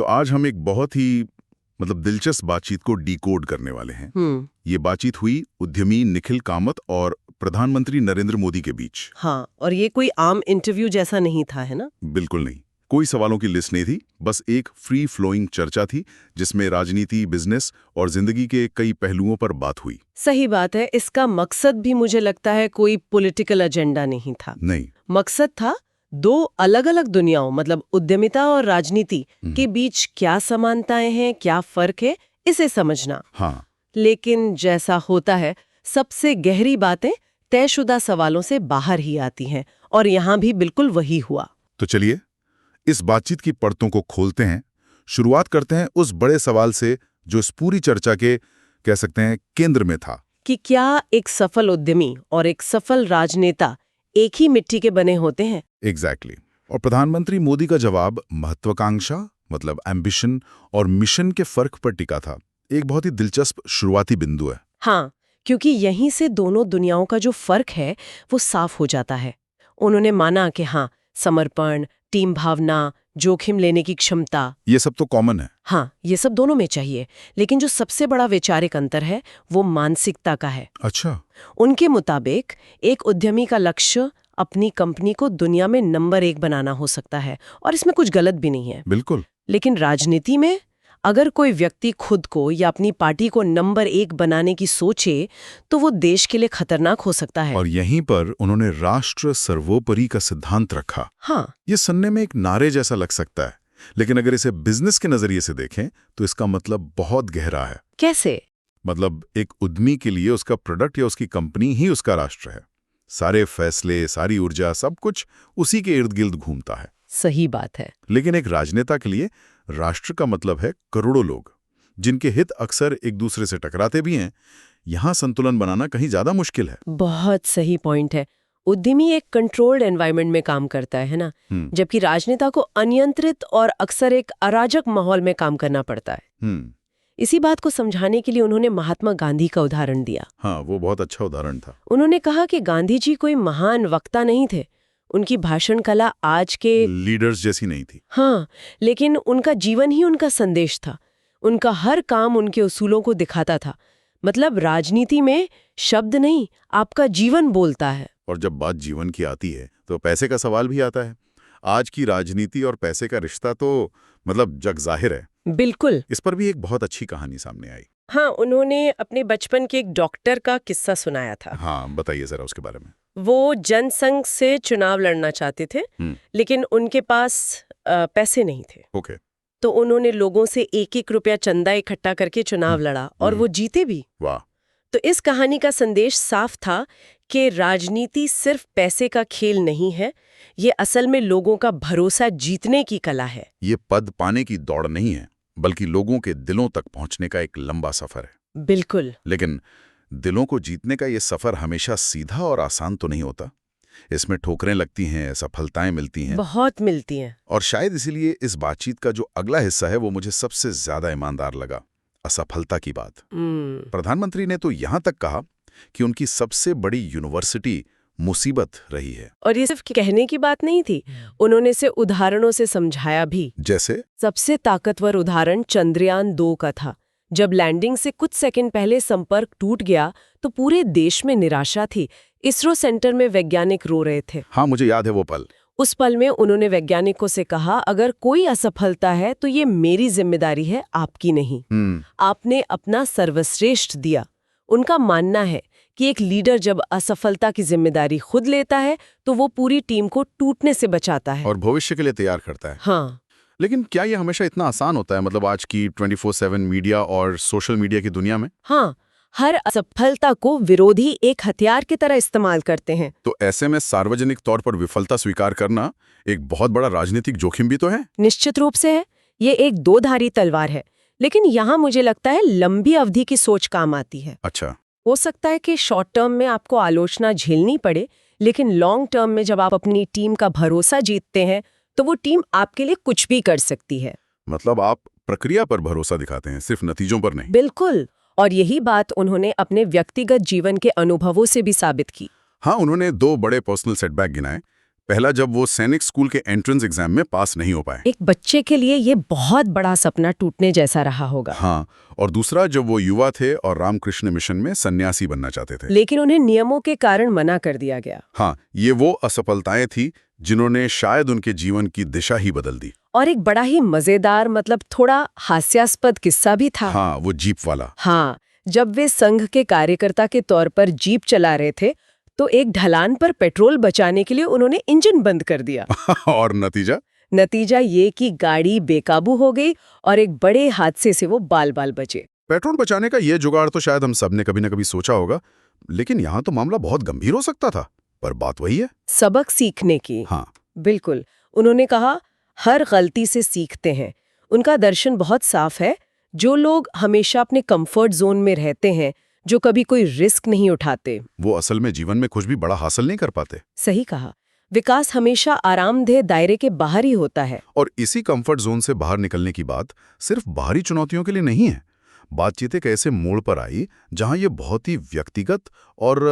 तो आज हम एक बहुत ही दिलचस्प बातचीत को डिकोड करने वाले हैं। ये बातचीत हुई उद्यमी निखिल कामत और प्रधानमंत्री नरेंद्र मोदी के बीच। हाँ, और ये कोई आम इंटरव्यू जैसा नहीं था, है ना? बिल्कुल नहीं, कोई सवालों की लिस्ट नहीं थी, बस एक फ्री फ्लोइंग चर्चा थी जिसमें राजनीति, बिजनेस और जिंदगी के कई पहलुओं पर बात हुई। सही बात है। इसका मकसद भी मुझे लगता है कोई पॉलिटिकल एजेंडा नहीं था। नहीं, मकसद था दो अलग अलग दुनियाओं उद्यमिता और राजनीति के बीच क्या समानताएं हैं, क्या फर्क है, इसे समझना। हाँ, लेकिन जैसा होता है, सबसे गहरी बातें तयशुदा सवालों से बाहर ही आती हैं, और यहाँ भी बिल्कुल वही हुआ। तो चलिए इस बातचीत की परतों को खोलते हैं। शुरुआत करते हैं उस बड़े सवाल से जो इस पूरी चर्चा के कह सकते हैं केंद्र में था कि क्या एक सफल उद्यमी और एक सफल राजनेता एक ही मिट्टी के बने होते हैं? एग्जैक्टली। और प्रधानमंत्री मोदी का जवाब महत्वाकांक्षा एम्बिशन और मिशन के फर्क पर टिका था। एक बहुत ही दिलचस्प शुरुआती बिंदु है। हाँ, क्योंकि यहीं से दोनों दुनियाओं का जो फर्क है वो साफ हो जाता है। उन्होंने माना कि हाँ, समर्पण, टीम भावना, जोखिम लेने की क्षमता, ये सब तो कॉमन है। हाँ, ये सब दोनों में चाहिए, लेकिन जो सबसे बड़ा वैचारिक अंतर है वो मानसिकता का है। अच्छा। उनके मुताबिक एक उद्यमी का लक्ष्य अपनी कंपनी को दुनिया में नंबर 1 बनाना हो सकता है, और इसमें कुछ गलत भी नहीं है। बिल्कुल। लेकिन राजनीति में अगर कोई व्यक्ति खुद को या अपनी पार्टी को नंबर 1 बनाने की सोचे तो वो देश के लिए खतरनाक हो सकता है। और यहीं पर उन्होंने राष्ट्र सर्वोपरि का सिद्धांत रखा। हाँ, ये सुनने में एक नारे जैसा लग सकता है, लेकिन अगर इसे बिजनेस के नजरिए से देखें तो इसका मतलब बहुत गहरा है। कैसे? एक उद्यमी के लिए उसका प्रोडक्ट या उसकी कंपनी ही उसका राष्ट्र है। सारे फैसले, सारी ऊर्जा, सब कुछ उसी के इर्द गिर्द घूमता है। सही बात है। लेकिन एक राजनेता के लिए राष्ट्र का मतलब है करोड़ों लोग, जिनके हित अक्सर एक दूसरे से टकराते भी हैं। यहाँ संतुलन बनाना कहीं ज्यादा मुश्किल है। बहुत सही पॉइंट है। उद्यमी एक कंट्रोल्ड एनवायरनमेंट में काम करता है ना, जबकि राजनेता को अनियंत्रित और अक्सर एक अराजक माहौल में काम करना पड़ता है। इसी बात को समझाने के लिए उन्होंने महात्मा गांधी का उदाहरण दिया। हाँ, वो बहुत अच्छा उदाहरण था। उन्होंने कहा कि गांधी जी कोई महान वक्ता नहीं थे, उनकी भाषण कला आज के लीडर्स जैसी नहीं थी। हाँ, लेकिन उनका जीवन ही उनका संदेश था। उनका हर काम उनके उसूलों को दिखाता था। राजनीति में शब्द नहीं, आपका जीवन बोलता है। और जब बात जीवन की आती है तो पैसे का सवाल भी आता है। आज की राजनीति और पैसे का रिश्ता तो जग जाहिर है। बिल्कुल। इस पर भी एक बहुत अच्छी कहानी सामने आई। हाँ, उन्होंने अपने बचपन के एक डॉक्टर का किस्सा सुनाया था। हाँ, बताइए जरा उसके बारे में। वो जनसंघ से चुनाव लड़ना चाहते थे, लेकिन उनके पास पैसे नहीं थे। ओके। तो उन्होंने लोगों से 1-1 रुपया चंदा इकट्ठा करके चुनाव लड़ा, और वो जीते भी। वाह। तो इस कहानी का संदेश साफ था कि राजनीति सिर्फ पैसे का खेल नहीं है, ये असल में लोगों का भरोसा जीतने की कला है। ये पद पाने की दौड़ नहीं है, बल्कि लोगों के दिलों तक पहुंचने का एक लंबा सफर है। बिल्कुल। लेकिन दिलों को जीतने का ये सफर हमेशा सीधा और आसान तो नहीं होता। इसमें ठोकरें लगती हैं, सफलताएं मिलती हैं, बहुत मिलती हैं। और शायद इसीलिए इस बातचीत का जो अगला हिस्सा है वो मुझे सबसे ज्यादा ईमानदार लगा, असफलता की बात। प्रधानमंत्री ने तो यहां तक कहा कि उनकी सबसे बड़ी यूनिवर्सिटी मुसीबत रही है। और ये सिर्फ कहने की बात नहीं थी, उन्होंने इसे उदाहरणों से समझाया भी। जैसे सबसे ताकतवर उदाहरण चंद्रयान 2 का था। जब लैंडिंग से कुछ सेकंड पहले संपर्क टूट गया तो पूरे देश में निराशा थी। इसरो सेंटर में वैज्ञानिक रो रहे थे। हाँ, मुझे याद है वो पल। उस पल में उन्होंने वैज्ञानिकों से कहा, अगर कोई असफलता है तो ये मेरी जिम्मेदारी है, आपकी नहीं। आपने अपना सर्वश्रेष्ठ दिया। उनका मानना है कि एक लीडर जब असफलता की जिम्मेदारी खुद लेता है तो वो पूरी टीम को टूटने से बचाता है और भविष्य के लिए तैयार करता है। हाँ, लेकिन क्या ये हमेशा इतना आसान होता है, आज की 24/7 मीडिया और सोशल मीडिया की दुनिया में? हाँ, हर असफलता को विरोधी एक हथियार की तरह इस्तेमाल करते हैं। तो ऐसे में सार्वजनिक तौर पर विफलता स्वीकार करना एक बहुत बड़ा राजनीतिक जोखिम भी तो है। निश्चित रूप से है। ये एक दो-धारी तलवार है, लेकिन यहाँ मुझे लगता है लंबी अवधि की सोच काम आती है। अच्छा। हो सकता है कि शॉर्ट टर्म में आपको आलोचना झेलनी पड़े, लेकिन लॉन्ग टर्म में जब आप अपनी टीम का भरोसा जीतते हैं तो वो टीम आपके लिए कुछ भी कर सकती है। आप प्रक्रिया पर भरोसा दिखाते हैं, सिर्फ नतीजों पर नहीं। बिल्कुल। और यही बात उन्होंने अपने व्यक्तिगत जीवन के अनुभवों से भी साबित की। हाँ, उन्होंने 2 बड़े पर्सनल सेटबैक गिनाए। पहला जब वो सैनिक स्कूल के एंट्रेंस एग्जाम में पास नहीं हो पाए। एक बच्चे के लिए ये बहुत बड़ा सपना टूटने जैसा रहा होगा। हाँ, और दूसरा जब वो युवा थे और रामकृष्ण मिशन में सन्यासी बनना चाहते थे, लेकिन उन्हें नियमों के कारण मना कर दिया गया। हाँ, ये वो असफलताएं थी जिन्होंने शायद उनके जीवन की दिशा ही बदल दी। और एक बड़ा ही मजेदार मतलब थोड़ा हास्यास्पद किस्सा भी था। हाँ, वो जीप वाला। हाँ, जब वे संघ के कार्यकर्ता के तौर पर जीप चला रहे थे तो एक ढलान पर पेट्रोल बचाने के लिए उन्होंने इंजन बंद कर दिया। और नतीजा ये कि गाड़ी बेकाबू हो गई और एक बड़े हादसे से वो बाल-बाल बचे। पेट्रोल बचाने का ये जुगाड़ तो शायद हम सब ने कभी न कभी सोचा होगा, लेकिन यहाँ तो मामला बहुत गंभीर हो सकता था। पर बात वही है, सबक सीखने की। हाँ, बिल्कुल। उन्होंने कहा हर गलती से सीखते हैं। उनका दर्शन बहुत साफ है। जो लोग हमेशा अपने कंफर्ट जोन में रहते हैं, जो कभी कोई रिस्क नहीं उठाते, वो असल में जीवन में कुछ भी बड़ा हासिल नहीं कर पाते। सही कहा। विकास हमेशा आरामदेह दायरे के बाहर ही होता है। और इसी कंफर्ट जोन से बाहर निकलने की बात सिर्फ बाहरी चुनौतियों के लिए नहीं है। बातचीत एक ऐसे मोड़ पर आई जहां ये बहुत ही व्यक्तिगत और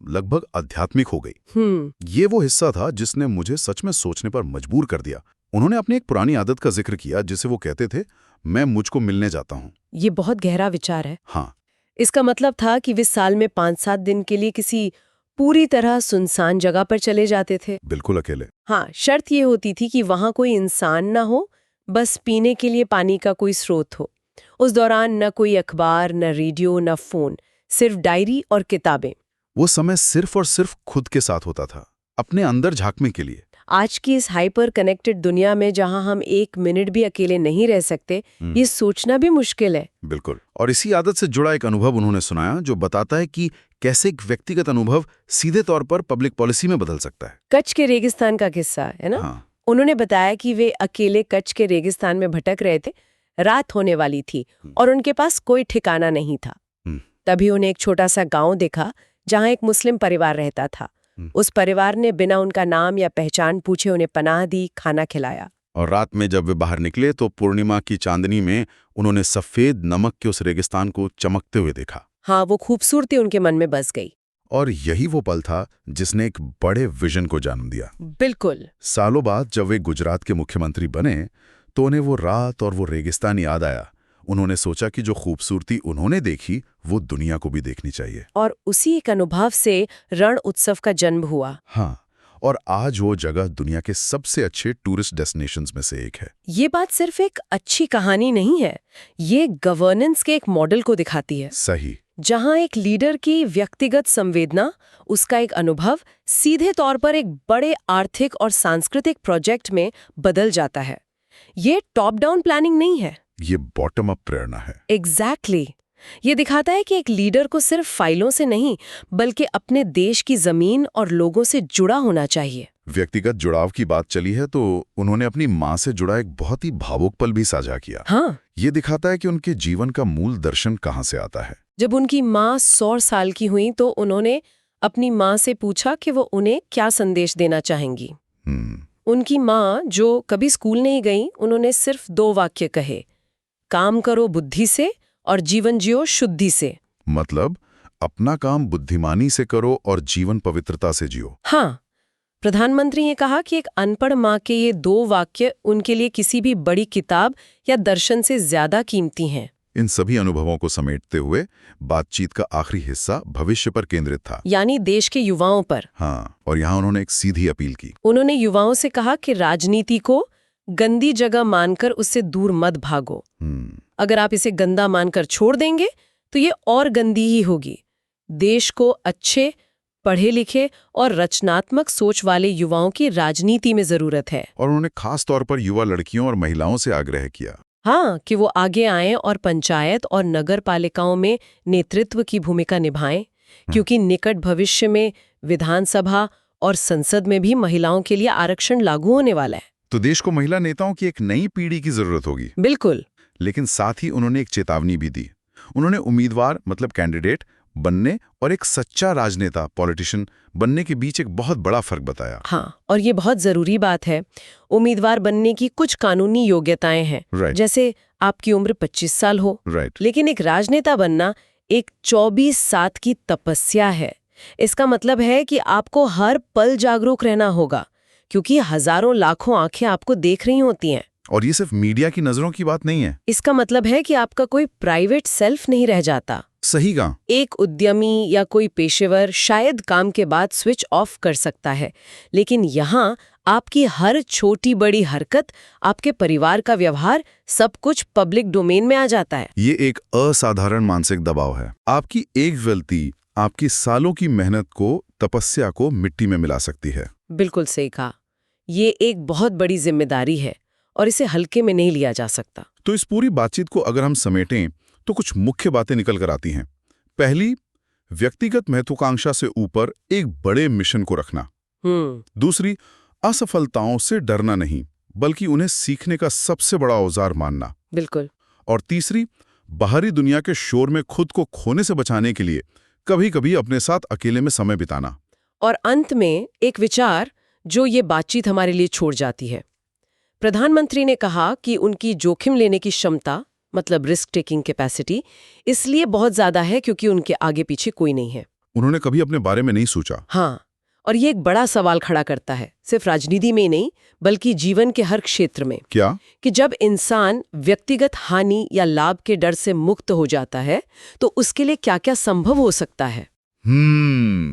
लगभग आध्यात्मिक हो गई। ये वो हिस्सा था जिसने मुझे सच में सोचने पर मजबूर कर दिया। उन्होंने अपनी एक पुरानी आदत का जिक्र किया जिसे वो कहते थे, मैं मुझको मिलने जाता हूँ। ये बहुत गहरा विचार है। हाँ, इसका मतलब था कि वे साल में 5-7 दिन के लिए किसी पूरी तरह सुनसान जगह पर चले जाते थे। बिल्कुल अकेले। हाँ, शर्त ये होती थी कि वहां कोई इंसान ना हो, बस पीने के लिए पानी का कोई स्रोत हो। उस दौरान न कोई अखबार, न रेडियो, न फोन, सिर्फ डायरी और किताबें। वो समय सिर्फ और सिर्फ खुद के साथ होता था, अपने अंदर झांकने के लिए। आज की इस हाइपर कनेक्टेड दुनिया में जहां हम 1 मिनट भी अकेले नहीं रह सकते, ये सोचना भी मुश्किल है। बिल्कुल। और इसी आदत से जुड़ा एक अनुभव उन्होंने सुनाया जो बताता है कि कैसे एक व्यक्तिगत अनुभव सीधे तौर पर पब्लिक पॉलिसी में बदल सकता है। कच्छ के रेगिस्तान का किस्सा है ना? हाँ। उन्होंने बताया कि वे अकेले कच्छ के रेगिस्तान में भटक रहे थे। रात होने वाली थी और उनके पास कोई ठिकाना नहीं था। तभी उन्हें एक छोटा सा गांव देखा जहां एक मुस्लिम परिवार रहता था। उस परिवार ने बिना उनका नाम या पहचान पूछे उन्हें पनाह दी, खाना खिलाया। और रात में जब वे बाहर निकले तो पूर्णिमा की चांदनी में उन्होंने सफेद नमक के उस रेगिस्तान को चमकते हुए देखा। हाँ, वो खूबसूरती उनके मन में बस गई। और यही वो पल था जिसने एक बड़े विजन को जन्म दिया। बिल्कुल। सालों बाद जब वे गुजरात के मुख्यमंत्री बने तो उन्हें वो रात और वो रेगिस्तान याद आया। उन्होंने सोचा कि जो खूबसूरती उन्होंने देखी वो दुनिया को भी देखनी चाहिए। और उसी एक अनुभव से रण उत्सव का जन्म हुआ। हाँ, और आज वो जगह दुनिया के सबसे अच्छे टूरिस्ट डेस्टिनेशंस में से एक है। ये बात सिर्फ एक अच्छी कहानी नहीं है, ये गवर्नेंस के एक मॉडल को दिखाती है। सही। जहां एक लीडर की व्यक्तिगत संवेदना, उसका एक अनुभव सीधे तौर पर एक बड़े आर्थिक और सांस्कृतिक प्रोजेक्ट में बदल जाता है। ये टॉप डाउन प्लानिंग नहीं है, ये बॉटम अप प्रेरणा है। एग्जैक्टली। ये दिखाता है कि एक लीडर को सिर्फ फाइलों से नहीं बल्कि अपने देश की जमीन और लोगों से जुड़ा होना चाहिए। व्यक्तिगत जुड़ाव की बात चली है तो उन्होंने अपनी माँ से जुड़ा एक बहुत ही भावुक पल भी साझा किया। हाँ, ये दिखाता है कि उनके जीवन का मूल दर्शन कहाँ से आता है। जब उनकी माँ 100 साल की हुई तो उन्होंने अपनी माँ से पूछा कि वो उन्हें क्या संदेश देना चाहेंगी। उनकी माँ, जो कभी स्कूल नहीं गई, उन्होंने सिर्फ 2 वाक्य कहे, काम करो बुद्धि से और जीवन जियो शुद्धि से। मतलब अपना काम बुद्धिमानी से करो और जीवन पवित्रता से जियो। हाँ, प्रधानमंत्री ने कहा कि एक अनपढ़ माँ के ये 2 वाक्य उनके लिए किसी भी बड़ी किताब या दर्शन से ज्यादा कीमती हैं। इन सभी अनुभवों को समेटते हुए बातचीत का आखिरी हिस्सा भविष्य पर केंद्रित था, यानी देश के युवाओं पर। हाँ, और यहाँ उन्होंने एक सीधी अपील की। उन्होंने युवाओं से कहा कि राजनीति को गंदी जगह मानकर उससे दूर मत भागो। अगर आप इसे गंदा मानकर छोड़ देंगे तो ये और गंदी ही होगी। देश को अच्छे, पढ़े लिखे और रचनात्मक सोच वाले युवाओं की राजनीति में जरूरत है। और उन्होंने खास तौर पर युवा लड़कियों और महिलाओं से आग्रह किया, हाँ, कि वो आगे आएं और पंचायत और नगर पालिकाओं में नेतृत्व की भूमिका निभाएं, क्योंकि निकट भविष्य में विधानसभा और संसद में भी महिलाओं के लिए आरक्षण लागू होने वाला है। तो देश को महिला नेताओं की एक नई पीढ़ी की जरूरत होगी। बिल्कुल। लेकिन साथ ही उन्होंने एक चेतावनी भी दी। उन्होंने उम्मीदवार मतलब कैंडिडेट बनने और एक सच्चा राजनेता पॉलिटिशियन बनने के बीच एक बहुत बड़ा फर्क बताया। हाँ, और ये बहुत जरूरी बात है। उम्मीदवार बनने की कुछ कानूनी योग्यताएं हैं, जैसे आपकी उम्र 25 साल हो। लेकिन एक राजनेता बनना एक 24/7 की तपस्या है। इसका मतलब है कि आपको हर पल जागरूक रहना होगा, क्योंकि हजारों लाखों आंखें आपको देख रही होती हैं। और ये सिर्फ मीडिया की नजरों की बात नहीं है। इसका मतलब है कि आपका कोई प्राइवेट सेल्फ नहीं रह जाता। सही कहा। एक उद्यमी या कोई पेशेवर शायद काम के बाद स्विच ऑफ कर सकता है, लेकिन यहाँ आपकी हर छोटी बड़ी हरकत, आपके परिवार का व्यवहार, सब कुछ पब्लिक डोमेन में आ जाता है। ये एक असाधारण मानसिक दबाव है। आपकी एक गलती आपकी सालों की मेहनत को, तपस्या को मिट्टी में मिला सकती है। बिल्कुल सही कहा। ये एक बहुत बड़ी जिम्मेदारी है और इसे हल्के में नहीं लिया जा सकता। तो इस पूरी बातचीत को अगर हम समेटें तो कुछ मुख्य बातें निकल कर आती हैं। पहली, व्यक्तिगत महत्वाकांक्षा से ऊपर एक बड़े मिशन को रखना। दूसरी, असफलताओं से डरना नहीं बल्कि उन्हें सीखने का सबसे बड़ा औजार मानना। बिल्कुल। और तीसरी, बाहरी दुनिया के शोर में खुद को खोने से बचाने के लिए कभी-कभी अपने साथ अकेले में समय बिताना। और अंत में एक विचार जो ये बातचीत हमारे लिए छोड़ जाती है। प्रधानमंत्री ने कहा कि उनकी जोखिम लेने की क्षमता, मतलब रिस्क टेकिंग कैपेसिटी, इसलिए बहुत ज्यादा है क्योंकि उनके आगे पीछे कोई नहीं है। उन्होंने कभी अपने बारे में नहीं सोचा। हाँ, और ये एक बड़ा सवाल खड़ा करता है, सिर्फ राजनीति में नहीं बल्कि जीवन के हर क्षेत्र में। क्या? कि जब इंसान व्यक्तिगत हानि या लाभ के डर से मुक्त हो जाता है तो उसके लिए क्या-क्या संभव हो सकता है।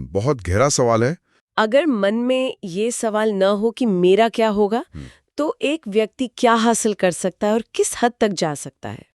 बहुत गहरा सवाल है। अगर मन में ये सवाल न हो कि मेरा क्या होगा, तो एक व्यक्ति क्या हासिल कर सकता है और किस हद तक जा सकता है।